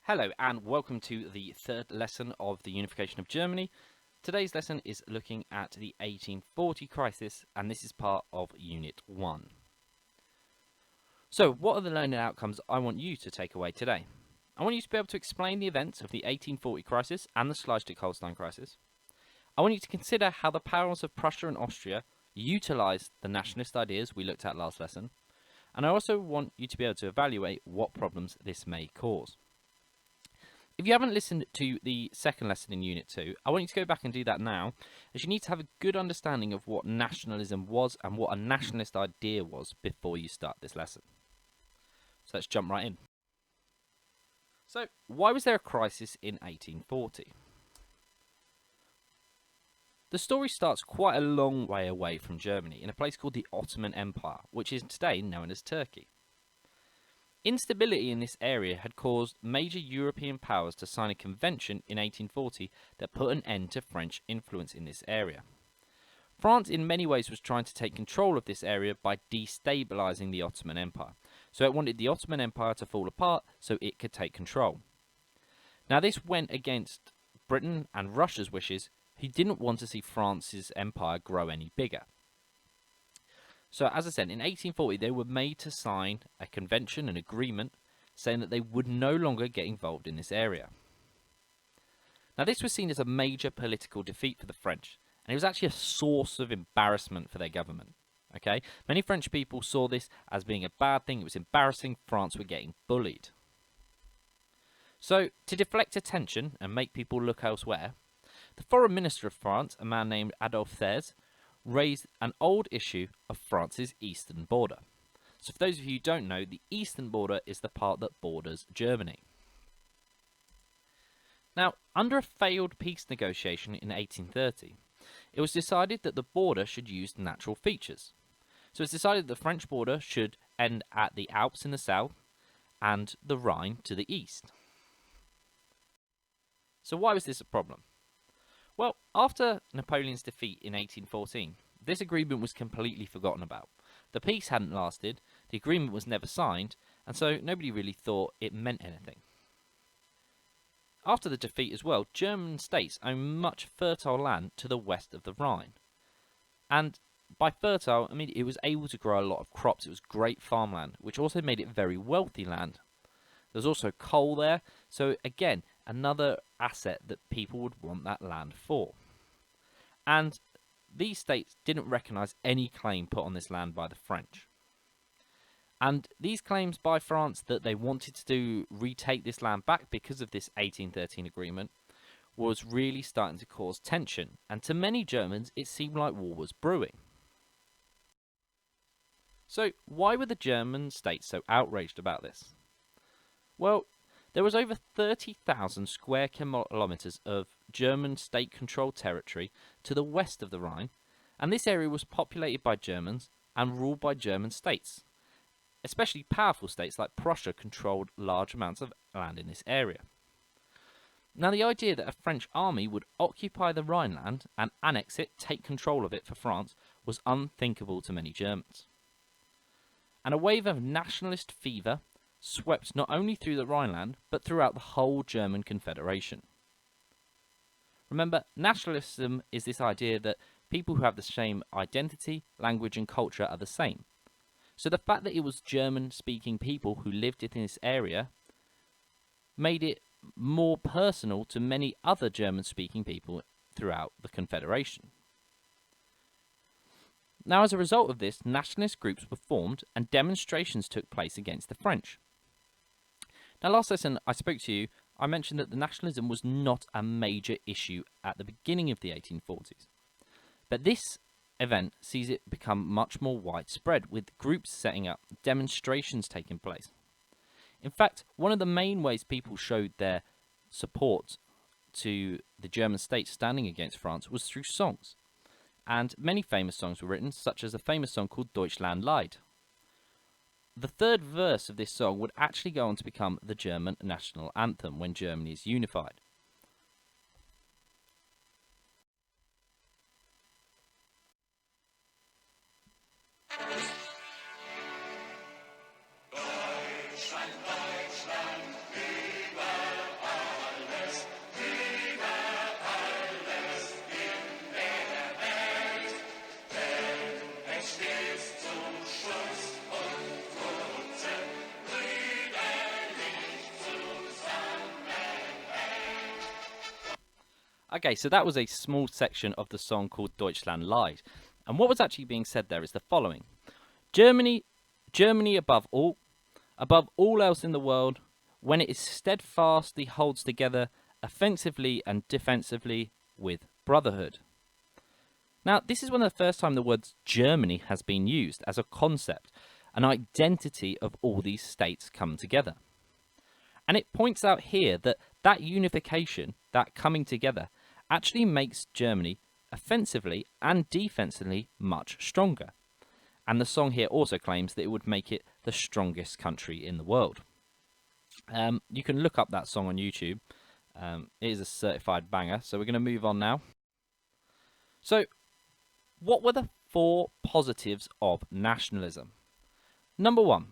Hello and welcome to the third lesson of the Unification of Germany. Today's lesson is looking at the 1840 crisis, and this is part of Unit 1. So what are the learning outcomes I want you to take away today? I want you to be able to explain the events of the 1840 crisis and the Schleswig-Holstein crisis. I want you to consider how the powers of Prussia and Austria utilised the nationalist ideas we looked at last lesson, and I also want you to be able to evaluate what problems this may cause. If you haven't listened to the second lesson in Unit 2, I want you to go back and do that now, as you need to have a good understanding of what nationalism was and what a nationalist idea was before you start this lesson. So let's jump right in. So, why was there a crisis in 1840? The story starts quite a long way away from Germany, in a place called the Ottoman Empire, which is today known as Turkey. Instability in this area had caused major European powers to sign a convention in 1840 that put an end to French influence in this area. France in many ways was trying to take control of this area by destabilising the Ottoman Empire. So it wanted the Ottoman Empire to fall apart so it could take control. Now this went against Britain and Russia's wishes, who didn't want to see France's empire grow any bigger. So, as I said, in 1840, they were made to sign a convention, an agreement, saying that they would no longer get involved in this area. Now, this was seen as a major political defeat for the French, and it was actually a source of embarrassment for their government. Okay, many French people saw this as being a bad thing. It was embarrassing. France were getting bullied. So, to deflect attention and make people look elsewhere, the foreign minister of France, a man named Adolphe Thiers, raised an old issue of France's eastern border. So for those of you who don't know, the eastern border is the part that borders Germany. Now, under a failed peace negotiation in 1830, it was decided that the border should use natural features. So it's decided that the French border should end at the Alps in the south and the Rhine to the east. So why was this a problem? Well, after Napoleon's defeat in 1814, this agreement was completely forgotten about. The peace hadn't lasted, the agreement was never signed, and so nobody really thought it meant anything. After the defeat as well, German states owned much fertile land to the west of the Rhine. And by fertile, I mean it was able to grow a lot of crops. It was great farmland, which also made it very wealthy land. There was also coal there, so again, another asset that people would want that land for. And these states didn't recognise any claim put on this land by the French. And these claims by France that they wanted to retake this land back because of this 1813 agreement was really starting to cause tension. And to many Germans, it seemed like war was brewing. So why were the German states so outraged about this? Well, there was over 30,000 square kilometres of German state-controlled territory to the west of the Rhine, and this area was populated by Germans and ruled by German states. Especially powerful states like Prussia controlled large amounts of land in this area. Now, the idea that a French army would occupy the Rhineland and annex it, take control of it for France, was unthinkable to many Germans. And a wave of nationalist fever swept not only through the Rhineland, but throughout the whole German Confederation. Remember, nationalism is this idea that people who have the same identity, language and culture are the same. So the fact that it was German-speaking people who lived in this area made it more personal to many other German-speaking people throughout the Confederation. Now, as a result of this, nationalist groups were formed and demonstrations took place against the French. Now, last lesson I spoke to you, I mentioned that the nationalism was not a major issue at the beginning of the 1840s. But this event sees it become much more widespread, with groups setting up, demonstrations taking place. In fact, one of the main ways people showed their support to the German state standing against France was through songs. And many famous songs were written, such as a famous song called Deutschlandlied. The third verse of this song would actually go on to become the German national anthem when Germany is unified. Deutschland, Deutschland, über Okay, so that was a small section of the song called Deutschlandlied. And what was actually being said there is the following. Germany above all else in the world, when it is steadfastly holds together, offensively and defensively with brotherhood. Now, this is one of the first time the word Germany has been used as a concept, an identity of all these states come together. And it points out here that that unification, that coming together, actually makes Germany offensively and defensively much stronger. And the song here also claims that it would make it the strongest country in the world. You can look up that song on YouTube. It is a certified banger. So we're going to move on now. So, what were the 4 positives of nationalism? Number 1,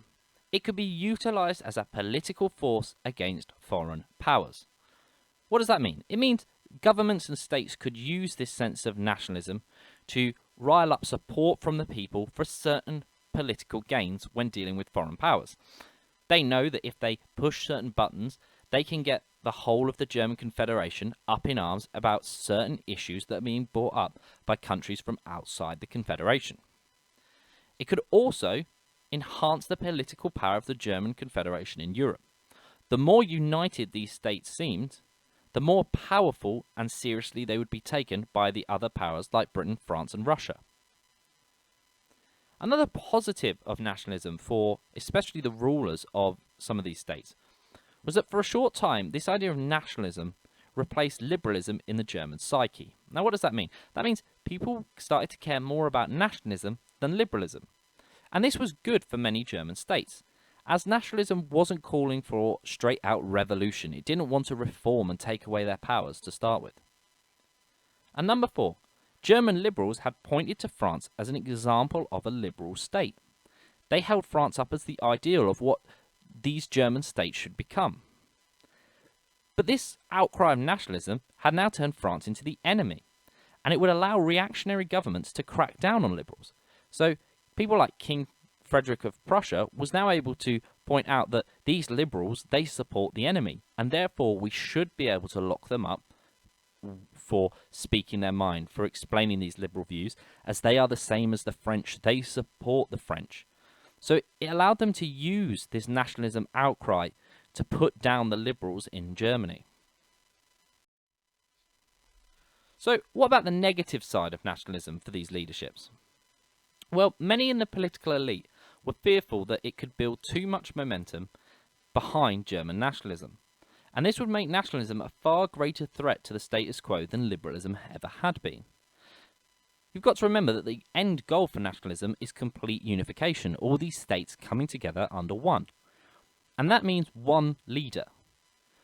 it could be utilised as a political force against foreign powers. What does that mean? It means governments and states could use this sense of nationalism to rile up support from the people for certain political gains when dealing with foreign powers. They know that if they push certain buttons, they can get the whole of the German Confederation up in arms about certain issues that are being brought up by countries from outside the Confederation. It could also enhance the political power of the German Confederation in Europe. The more united these states seemed, the more powerful and seriously they would be taken by the other powers like Britain, France and Russia. Another positive of nationalism for especially the rulers of some of these states was that for a short time this idea of nationalism replaced liberalism in the German psyche. Now what does that mean? That means people started to care more about nationalism than liberalism. And this was good for many German states, as nationalism wasn't calling for straight out revolution. It didn't want to reform and take away their powers to start with. And number 4, German liberals had pointed to France as an example of a liberal state. They held France up as the ideal of what these German states should become. But this outcry of nationalism had now turned France into the enemy, and it would allow reactionary governments to crack down on liberals. So people like King Frederick of Prussia was now able to point out that these liberals, they support the enemy, and therefore we should be able to lock them up for speaking their mind, for explaining these liberal views, as they are the same as the French. They support the French. So it allowed them to use this nationalism outcry to put down the liberals in Germany. So what about the negative side of nationalism for these leaderships? Well, many in the political elite were fearful that it could build too much momentum behind German nationalism. And this would make nationalism a far greater threat to the status quo than liberalism ever had been. You've got to remember that the end goal for nationalism is complete unification, all these states coming together under one. And that means one leader.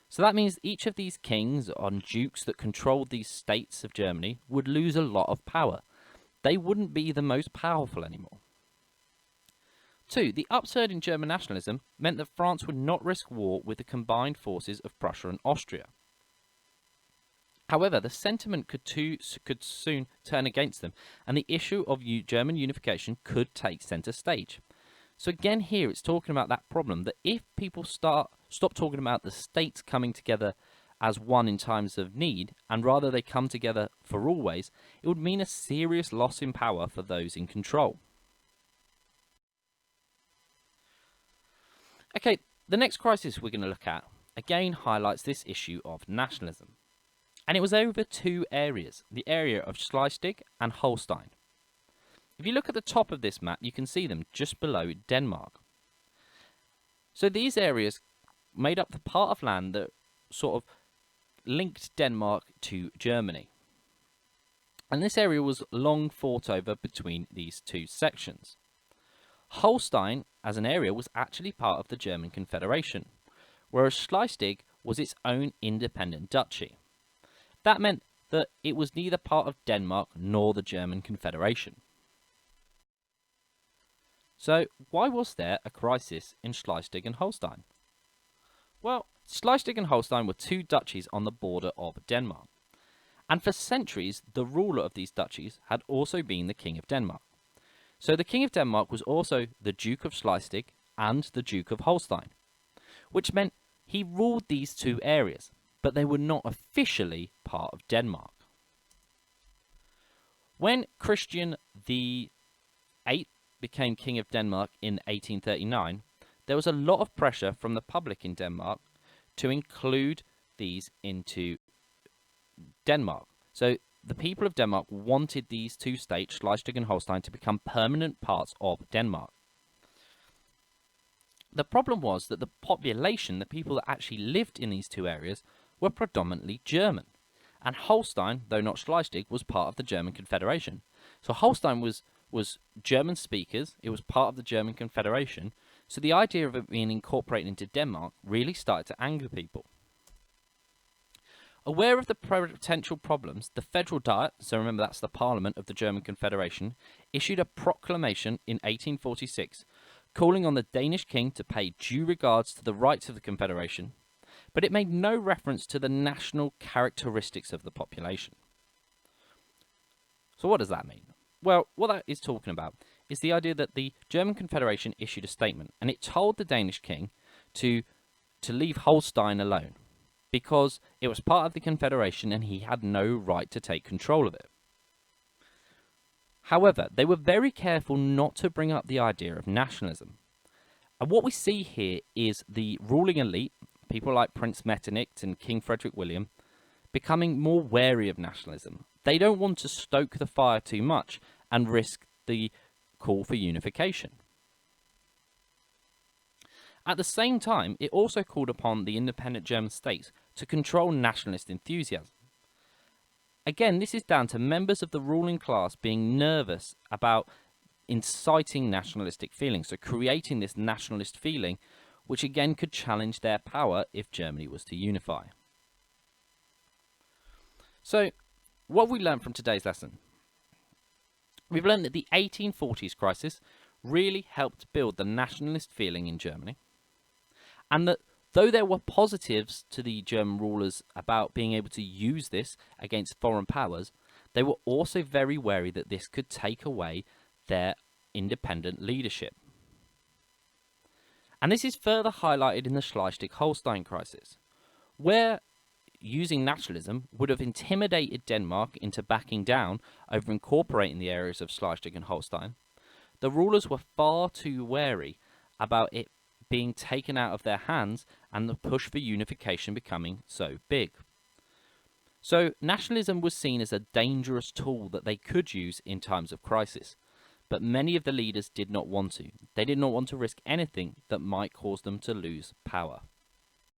So that means each of these kings and dukes that controlled these states of Germany would lose a lot of power. They wouldn't be the most powerful anymore. 2. The upsurge in German nationalism meant that France would not risk war with the combined forces of Prussia and Austria. However, the sentiment could soon turn against them, and the issue of German unification could take centre stage. So again here it's talking about that problem that if people stop talking about the states coming together as one in times of need, and rather they come together for always, it would mean a serious loss in power for those in control. Okay, the next crisis we're going to look at again highlights this issue of nationalism. And it was over 2 areas, the area of Schleswig and Holstein. If you look at the top of this map, you can see them just below Denmark. So these areas made up the part of land that sort of linked Denmark to Germany. And this area was long fought over between these 2 sections. Holstein, as an area, was actually part of the German Confederation, whereas Schleswig was its own independent duchy. That meant that it was neither part of Denmark nor the German Confederation. So why was there a crisis in Schleswig and Holstein? Well, Schleswig and Holstein were 2 duchies on the border of Denmark. And for centuries, the ruler of these duchies had also been the King of Denmark. So the King of Denmark was also the Duke of Schleswig and the Duke of Holstein, which meant he ruled these 2 areas. but they were not officially part of Denmark. When Christian the VIII became King of Denmark in 1839, there was a lot of pressure from the public in Denmark to include these into Denmark. So the people of Denmark wanted these two states, Schleswig and Holstein, to become permanent parts of Denmark. The problem was that the population, the people that actually lived in these two areas, were predominantly German. And Holstein, though not Schleswig, was part of the German Confederation. So Holstein was German speakers, it was part of the German Confederation, so the idea of it being incorporated into Denmark really started to anger people. Aware of the potential problems, the Federal Diet, so remember that's the Parliament of the German Confederation, issued a proclamation in 1846 calling on the Danish king to pay due regards to the rights of the Confederation, but it made no reference to the national characteristics of the population. So what does that mean? Well, what that is talking about is the idea that the German Confederation issued a statement and it told the Danish king to leave Holstein alone because it was part of the Confederation and he had no right to take control of it. However, they were very careful not to bring up the idea of nationalism. And what we see here is the ruling elite, people like Prince Metternich and King Frederick William, becoming more wary of nationalism. They don't want to stoke the fire too much and risk the call for unification. At the same time, it also called upon the independent German states to control nationalist enthusiasm. Again, this is down to members of the ruling class being nervous about inciting nationalistic feelings, so creating this nationalist feeling, which again could challenge their power if Germany was to unify. So, what have we learned from today's lesson? We've learned that the 1840s crisis really helped build the nationalist feeling in Germany, and that though there were positives to the German rulers about being able to use this against foreign powers, they were also very wary that this could take away their independent leadership. And this is further highlighted in the Schleswig-Holstein crisis, where using nationalism would have intimidated Denmark into backing down over incorporating the areas of Schleswig and Holstein. The rulers were far too wary about it being taken out of their hands and the push for unification becoming so big. So nationalism was seen as a dangerous tool that they could use in times of crisis, but many of the leaders did not want to. They did not want to risk anything that might cause them to lose power.